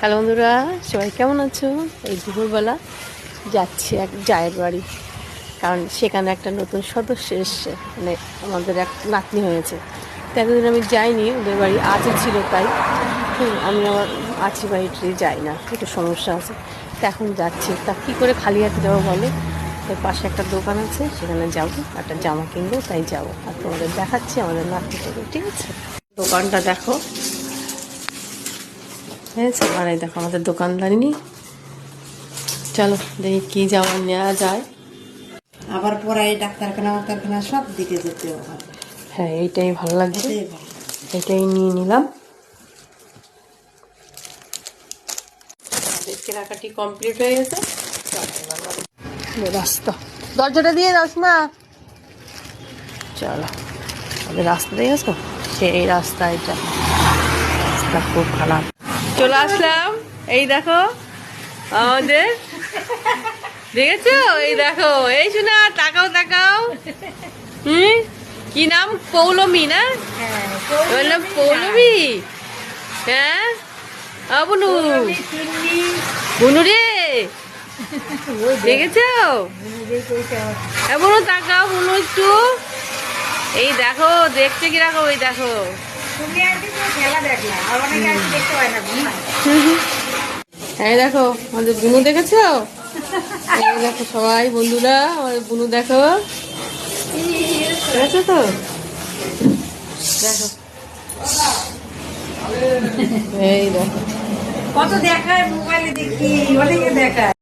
Hello বন্ধুরা, সবাই কেমন আছো? এই দুপুরবেলা যাচ্ছি এক জায়ের বাড়ি, কারণ সেখানে একটা নতুন সদস্য এসছে, মানে আমাদের এক নাতনি হয়েছে। তো এতদিন আমি যাইনি ওদের বাড়ি, আজই ছিল তাই। আমি আমার আছি বাড়িতে যাই না, একটু সমস্যা আছে। তো এখন যাচ্ছি, তা কী করে খালি হাতে যাবো বলো? এর পাশে একটা দোকান আছে, সেখানে যাবো, একটা জামা কিনবো, তাই যাবো। আর তোমাদের দেখাচ্ছি আমাদের নাতনিটাকে, ঠিক আছে? দোকানটা দেখো, হয়েছে। আর এই দেখো আমাদের দোকানদারিনী। চলো দেখি কি জামা নেওয়া যায়। আবার পরে ডাক্তারখানা সব দিকে যেতে হবে। হ্যাঁ, এইটাই ভালো লাগছে, এটাই নিয়ে নিলাম। কেনাকাটি কমপ্লিট হয়ে গেছে। রাস্তা, দরজাটা দিয়ে দাও মা। চলো, রাস্তা দিয়ে গেছো, সেই রাস্তা। এটা রাস্তা খুব খারাপ। চলে আসলাম, এই দেখো আমাদের, দেখেছো? এই দেখো, এই শোনা, তাকাও তাকাও। কি নাম? পৌলমী না? বললাম পৌলমী। হ্যাঁ বুনু, বুনু রে, দেখেছো? বুনু তাকাও, বুনু একটু। এই দেখো, দেখছে কিরকম, এই দেখো। এই দেখো আমাদের বুনু, দেখেছো? এই দেখো সবাই বন্ধুরা, আমাদের বুনু দেখো, দেখেছো তো? দেখো, এই দেখো কত দেখায় মোবাইলে, দেখি অনেকে দেখায়।